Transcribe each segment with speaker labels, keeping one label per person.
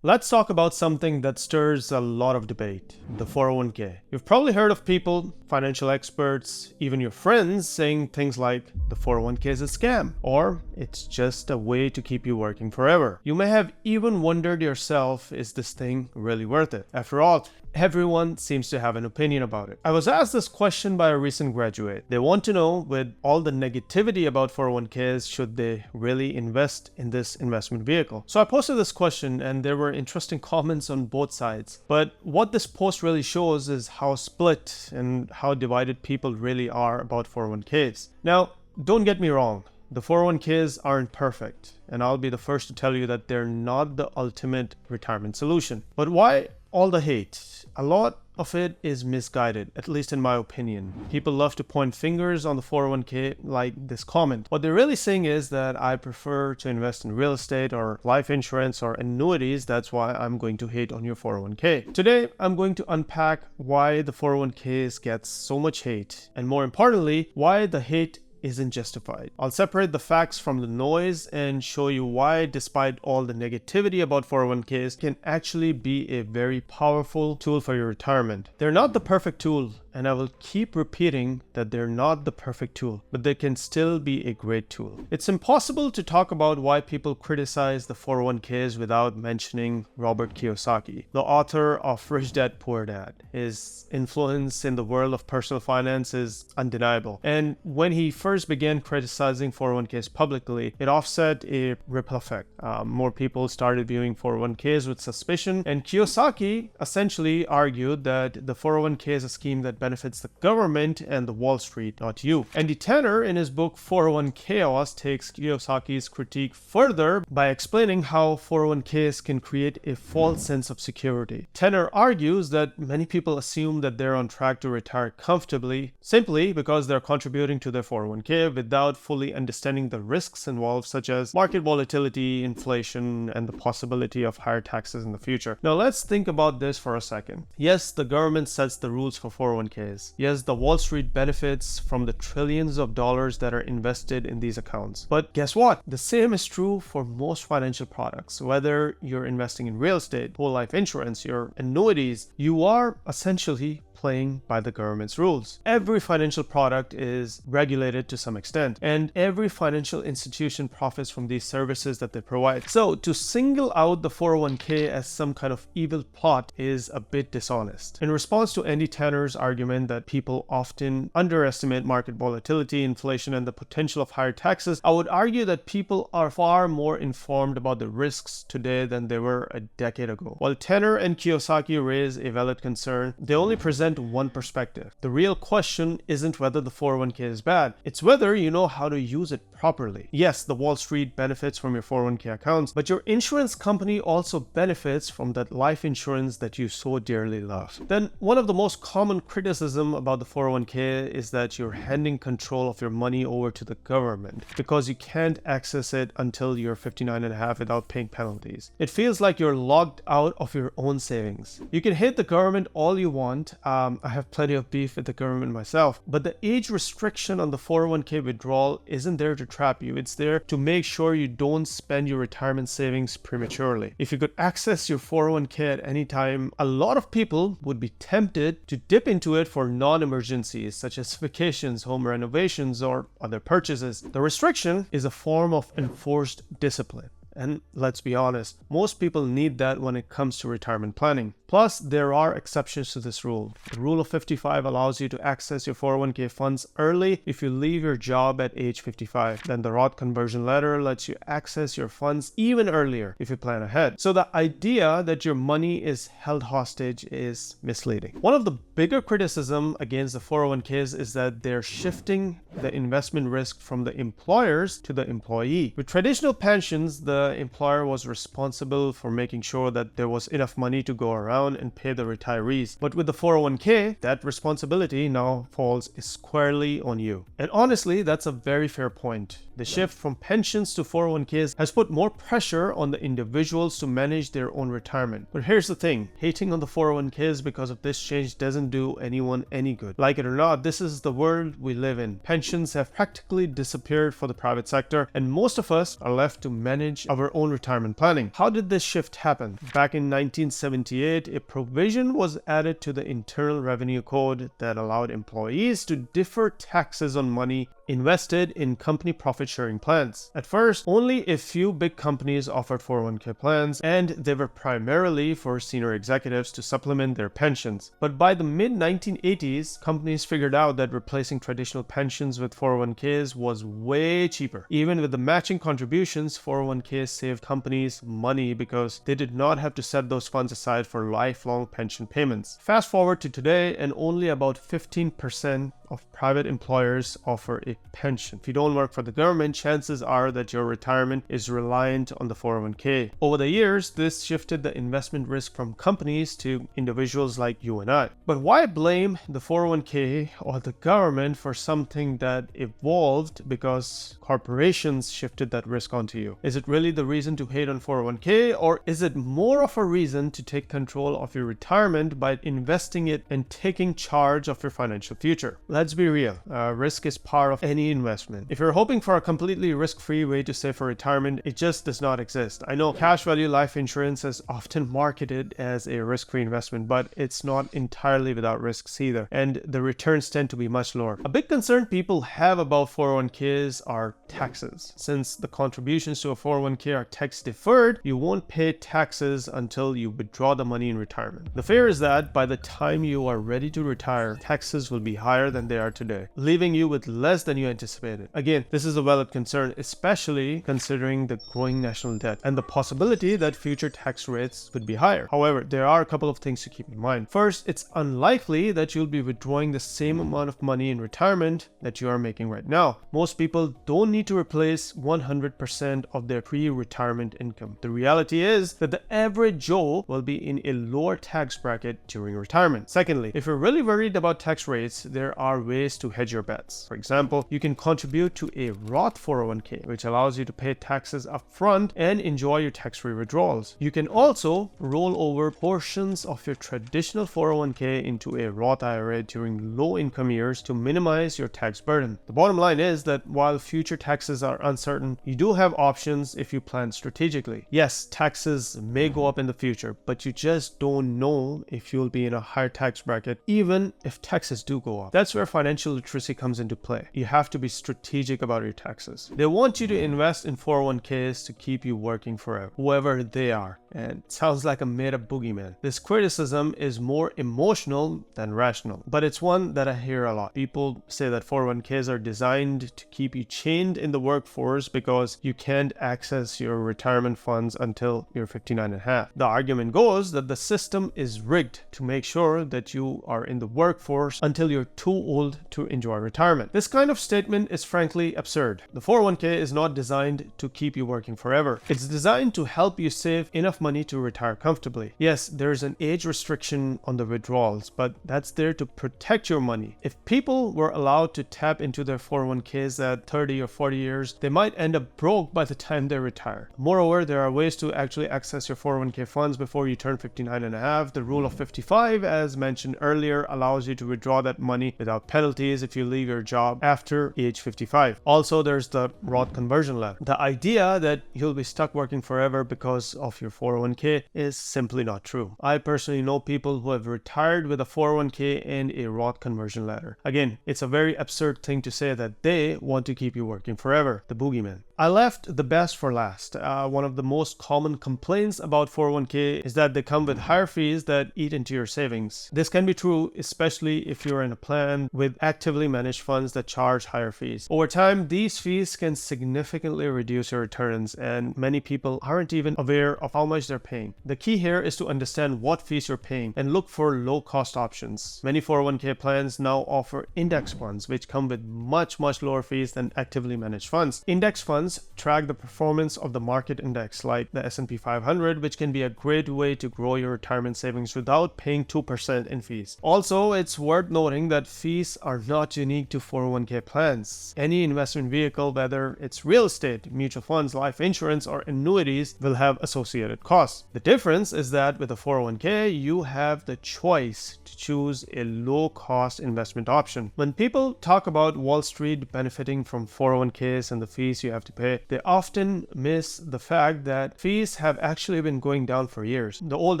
Speaker 1: Let's talk about something that stirs a lot of debate, the 401k. You've probably heard of people, financial experts, even your friends saying things like the 401k is a scam or it's just a way to keep you working forever. You may have even wondered yourself, is this thing really worth it? After all, everyone seems to have an opinion about it. I was asked this question by a recent graduate. They want to know, with all the negativity about 401ks, should they really invest in this investment vehicle? So I posted this question and there were interesting comments on both sides. But what this post really shows is how split and how divided people really are about 401ks. Now, don't get me wrong. The 401ks aren't perfect, and I'll be the first to tell you that they're not the ultimate retirement solution. But why all the hate? A lot of it is misguided, at least in my opinion. People love to point fingers on the 401k like this comment. What they're really saying is that I prefer to invest in real estate or life insurance or annuities. That's why I'm going to hate on your 401k. Today, I'm going to unpack why the 401ks get so much hate, and more importantly, why the hate isn't justified. I'll separate the facts from the noise and show you why, despite all the negativity about 401ks, can actually be a very powerful tool for your retirement. They're not the perfect tool, and I will keep repeating that they're not the perfect tool, but they can still be a great tool. It's impossible to talk about why people criticize the 401ks without mentioning Robert Kiyosaki, the author of Rich Dad Poor Dad. His influence in the world of personal finance is undeniable. And when he first began criticizing 401ks publicly, it offset a ripple effect. More people started viewing 401ks with suspicion, and Kiyosaki essentially argued that the 401k is a scheme that benefits the government and the Wall Street, not you. Andy Tanner, in his book 401 Chaos, takes Kiyosaki's critique further by explaining how 401ks can create a false sense of security. Tanner argues that many people assume that they're on track to retire comfortably simply because they're contributing to their 401k without fully understanding the risks involved, such as market volatility, inflation, and the possibility of higher taxes in the future. Now let's think about this for a second. Yes, the government sets the rules for 401ks. Yes, the Wall Street benefits from the trillions of dollars that are invested in these accounts. But guess what? The same is true for most financial products. Whether you're investing in real estate, whole life insurance, your annuities, you are essentially playing by the government's rules. Every financial product is regulated to some extent, and every financial institution profits from these services that they provide. So to single out the 401k as some kind of evil plot is a bit dishonest. In response to Andy Tanner's argument that people often underestimate market volatility, inflation, and the potential of higher taxes, I would argue that people are far more informed about the risks today than they were a decade ago. While Tanner and Kiyosaki raise a valid concern, they only present one perspective. The real question isn't whether the 401k is bad, it's whether you know how to use it properly. Yes, the Wall Street benefits from your 401k accounts, but your insurance company also benefits from that life insurance that you so dearly love. Then one of the most common criticism about the 401k is that you're handing control of your money over to the government because you can't access it until you're 59 and a half without paying penalties. It feels like you're locked out of your own savings. You can hate the government all you want. I have plenty of beef with the government myself, but the age restriction on the 401k withdrawal isn't there to trap you. It's there to make sure you don't spend your retirement savings prematurely. If you could access your 401k at any time, a lot of people would be tempted to dip into it for non-emergencies such as vacations, home renovations, or other purchases. The restriction is a form of enforced discipline. And let's be honest, most people need that when it comes to retirement planning. Plus, there are exceptions to this rule. The rule of 55 allows you to access your 401k funds early if you leave your job at age 55. Then the Roth conversion letter lets you access your funds even earlier if you plan ahead. So the idea that your money is held hostage is misleading. One of the bigger criticism against the 401ks is that they're shifting the investment risk from the employers to the employee. With traditional pensions, the employer was responsible for making sure that there was enough money to go around. around and pay the retirees. But with the 401k, that responsibility now falls squarely on you. And honestly, that's a very fair point. The shift from pensions to 401ks has put more pressure on the individuals to manage their own retirement. But here's the thing, hating on the 401ks because of this change doesn't do anyone any good. Like it or not, this is the world we live in. Pensions have practically disappeared for the private sector, and most of us are left to manage our own retirement planning. How did this shift happen? Back in 1978, a provision was added to the Internal Revenue Code that allowed employees to defer taxes on money invested in company profit sharing plans. At first, only a few big companies offered 401k plans, and they were primarily for senior executives to supplement their pensions. But by the mid-1980s, companies figured out that replacing traditional pensions with 401ks was way cheaper. Even with the matching contributions, 401ks saved companies money because they did not have to set those funds aside for lifelong pension payments. Fast forward to today, and only about 15% of private employers offer a pension. If you don't work for the government, chances are that your retirement is reliant on the 401k. Over the years, this shifted the investment risk from companies to individuals like you and I. But why blame the 401k or the government for something that evolved because corporations shifted that risk onto you? Is it really the reason to hate on 401k, or is it more of a reason to take control of your retirement by investing it and taking charge of your financial future? Let's be real, risk is part of any investment. If you're hoping for a completely risk-free way to save for retirement, it just does not exist. I know cash value life insurance is often marketed as a risk-free investment, but it's not entirely without risks either, and the returns tend to be much lower. A big concern people have about 401ks are taxes. Since the contributions to a 401k are tax deferred, you won't pay taxes until you withdraw the money in retirement. The fear is that by the time you are ready to retire, taxes will be higher than they are today, leaving you with less than you anticipated. Again, this is a valid concern, especially considering the growing national debt and the possibility that future tax rates could be higher. However, there are a couple of things to keep in mind. First, it's unlikely that you'll be withdrawing the same amount of money in retirement that you are making right now. Most people don't need to replace 100% of their pre-retirement income. The reality is that the average Joe will be in a lower tax bracket during retirement. Secondly, if you're really worried about tax rates, there are ways to hedge your bets. For example, you can contribute to a Roth 401k, which allows you to pay taxes upfront and enjoy your tax-free withdrawals. You can also roll over portions of your traditional 401k into a Roth IRA during low-income years to minimize your tax burden. The bottom line is that while future taxes are uncertain, you do have options if you plan strategically. Yes, taxes may go up in the future, but you just don't know if you'll be in a higher tax bracket, even if taxes do go up. That's where financial literacy comes into play. You have to be strategic about your taxes. They want you to invest in 401ks to keep you working forever, whoever they are. And it sounds like a made-up boogeyman. This criticism is more emotional than rational, but it's one that I hear a lot. People say that 401ks are designed to keep you chained in the workforce because you can't access your retirement funds until you're 59 and a half. The argument goes that the system is rigged to make sure that you are in the workforce until you're too old to enjoy retirement. This kind of statement is frankly absurd. The 401k is not designed to keep you working forever. It's designed to help you save enough money to retire comfortably. Yes, there's an age restriction on the withdrawals, but that's there to protect your money. If people were allowed to tap into their 401ks at 30 or 40 years, they might end up broke by the time they retire. Moreover, there are ways to actually access your 401k funds before you turn 59 and a half. The rule of 55, as mentioned earlier, allows you to withdraw that money without penalties if you leave your job after age 55. Also, there's the Roth conversion letter. The idea that you'll be stuck working forever because of your 401k is simply not true. I personally know people who have retired with a 401k and a Roth conversion letter. Again, it's a very absurd thing to say that they want to keep you working forever. The boogeyman. I left the best for last. One of the most common complaints about 401k is that they come with higher fees that eat into your savings. This can be true, especially if you're in a plan with actively managed funds that charge higher fees. Over time, these fees can significantly reduce your returns, and many people aren't even aware of how much they're paying. The key here is to understand what fees you're paying and look for low-cost options. Many 401k plans now offer index funds, which come with much lower fees than actively managed funds. Index funds funds track the performance of the market index like the S&P 500, which can be a great way to grow your retirement savings without paying 2% in fees. Also, it's worth noting that fees are not unique to 401k plans. Any investment vehicle, whether it's real estate, mutual funds, life insurance, or annuities, will have associated costs. The difference is that with a 401k, you have the choice to choose a low-cost investment option. When people talk about Wall Street benefiting from 401ks and the fees you have to pay, they often miss the fact that fees have actually been going down for years. The old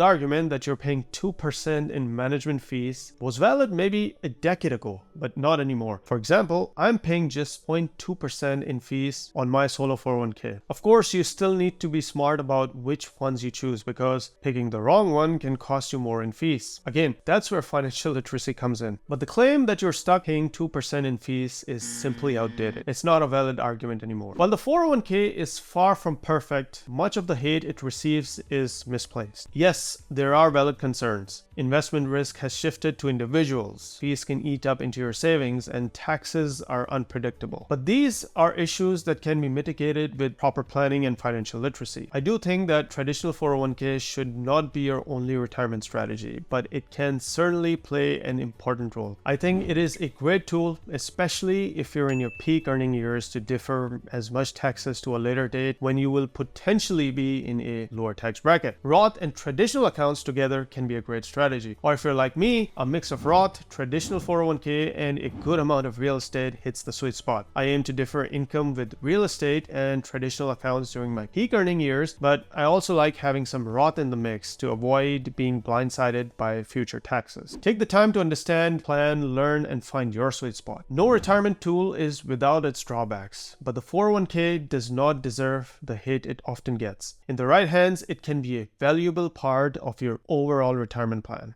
Speaker 1: argument that you're paying 2% in management fees was valid maybe a decade ago, but not anymore. For example, I'm paying just 0.2% in fees on my solo 401k. Of course, you still need to be smart about which funds you choose, because picking the wrong one can cost you more in fees. Again, that's where financial literacy comes in. But the claim that you're stuck paying 2% in fees is simply outdated. It's not a valid argument anymore. While the 401k is far from perfect, much of the hate it receives is misplaced. Yes, there are valid concerns. Investment risk has shifted to individuals. Fees can eat up into your savings, and taxes are unpredictable. But these are issues that can be mitigated with proper planning and financial literacy. I do think that traditional 401k should not be your only retirement strategy, but it can certainly play an important role. I think it is a great tool, especially if you're in your peak earning years, to defer as much taxes to a later date when you will potentially be in a lower tax bracket. Roth and traditional accounts together can be a great strategy. Or if you're like me, a mix of Roth, traditional 401k, and a good amount of real estate hits the sweet spot. I aim to defer income with real estate and traditional accounts during my peak earning years, but I also like having some Roth in the mix to avoid being blindsided by future taxes. Take the time to understand, plan, learn, and find your sweet spot. No retirement tool is without its drawbacks, but the 401k does not deserve the hate it often gets. In the right hands, it can be a valuable part of your overall retirement plan.